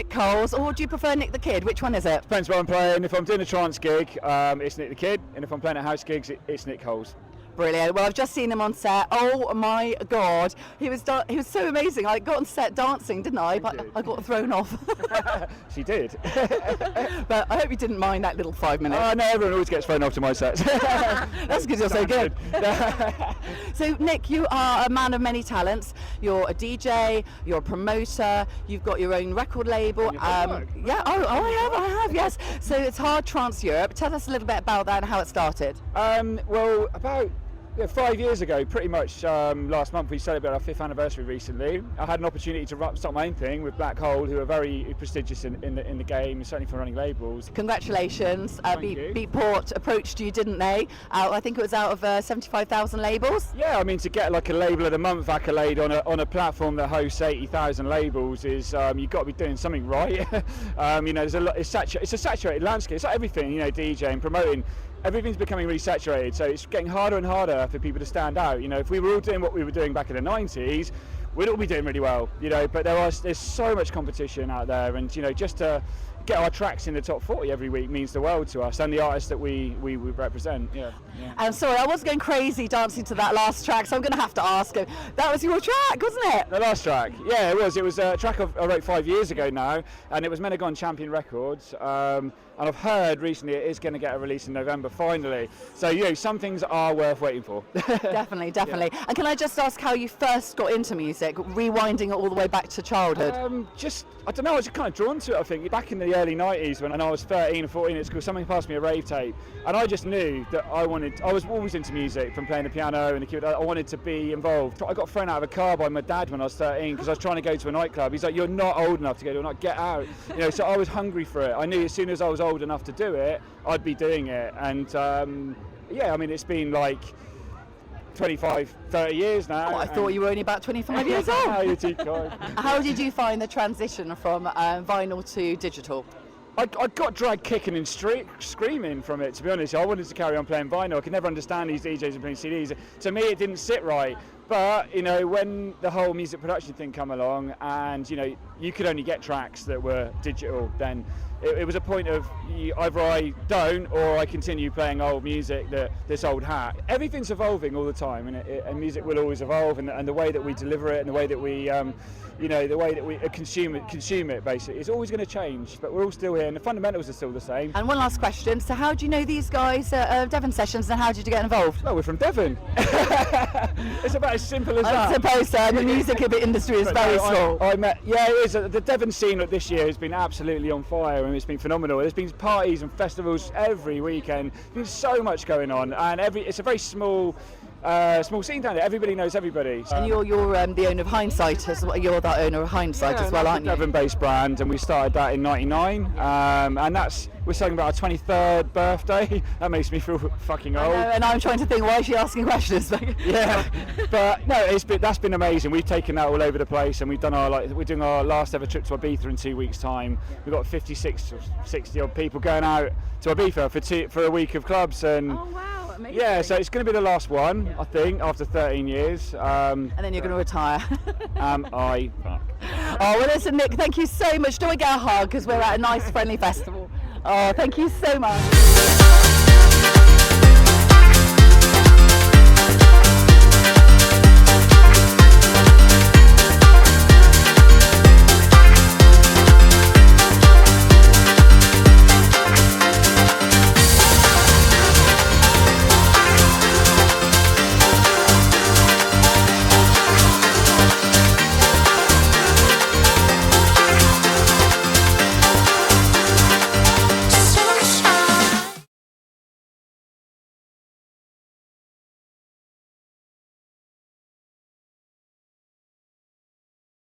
Nick Coles, or do you prefer Nick the Kid? Which one is it? Depends what I'm playing. If I'm doing a trance gig, it's Nick the Kid, and if I'm playing at house gigs, it's Nick Coles. Brilliant. Well, I've just seen him on set. Oh my God, he was so amazing. I got on set dancing, didn't I? But I got thrown off. She did. But I hope you didn't mind that little 5 minutes. Oh no, everyone always gets thrown off to my sets. That's because you're so good. So Nick, you are a man of many talents. You're a DJ, you're a promoter, you've got your own record label. Yeah, I have, yes. So it's Hard Trance Europe. Tell us a little bit about that and how it started. Well, about 5 years ago, pretty much last month, we celebrated our 5th anniversary recently. I had an opportunity to start my own thing with Black Hole, who are very prestigious in the game, certainly for running labels. Congratulations. Beatport approached you, didn't they? I think it was out of 75,000 labels. Yeah, I mean, to get like a Label of the Month accolade on a platform that hosts 80,000 labels is you've got to be doing something right. There's a lot. It's a saturated landscape. It's like everything, DJing, promoting. Everything's becoming really saturated, so it's getting harder and harder for people to stand out. If we were all doing what we were doing back in the 90s, we'd all be doing really well. But there's so much competition out there, and just to get our tracks in the top 40 every week means the world to us and the artists that we represent. Yeah. I'm sorry, I was going crazy dancing to that last track, so I'm going to have to ask him. That was your track, wasn't it? The last track, yeah, it was. It was a track I wrote 5 years ago now, and it was meant to go on Champion Records. And I've heard recently it is going to get a release in November finally. So some things are worth waiting for. Definitely. Yeah. And can I just ask how you first got into music, rewinding it all the way back to childhood? I don't know, I was just kind of drawn to it, I think. Back in the early 90s when I was 13 or 14 at school, somebody passed me a rave tape, and I just knew that I was always into music, from playing the piano and the keyboard. I wanted to be involved. I got thrown out of a car by my dad when I was 13 because I was trying to go to a nightclub. He's like, "You're not old enough to go to a nightclub, get out." So I was hungry for it. I knew as soon as I was old enough to do it, I'd be doing it. And it's been like 25, 30 years now. Oh, I thought you were only about 25 years old. You're too kind. How did you find the transition from vinyl to digital? I got dragged kicking and screaming from it, to be honest. I wanted to carry on playing vinyl. I could never understand these DJs and playing CDs. To me, it didn't sit right. But, when the whole music production thing came along and, you could only get tracks that were digital, then it was a point of either I don't or I continue playing old music, this old hat. Everything's evolving all the time, and music will always evolve, and the way that we deliver it and the way that we, the way that we consume it basically, is always going to change. But we're all still here, and the fundamentals are still the same. And one last question: so how do you know these guys at Devon Sessions, and how did you get involved? Well, we're from Devon. It's about as simple as that. I suppose so. The music industry is very small. It is. The Devon scene this year has been absolutely on fire, and it's been phenomenal. There's been parties and festivals every weekend. There's been so much going on, and it's a very small scene down there. Everybody knows everybody. And you're the owner of Hindsight as well. You're the owner of Hindsight as well, aren't you? Devon-based brand, and we started that in '99, and we're talking about our 23rd birthday. That makes me feel fucking old. I know, and I'm trying to think, why is she asking questions? Yeah, but no, that's been amazing. We've taken that all over the place, and we're doing our last ever trip to Ibiza in 2 weeks' time. We've got 56 or 60 odd people going out to Ibiza for a week of clubs, and oh wow. Amazing. Yeah, so it's going to be the last one, I think, after 13 years. And then you're going to retire. Fuck. Oh, well, listen, Nick, thank you so much. Do I get a hug? Because we're at a nice, friendly festival. Oh, thank you so much.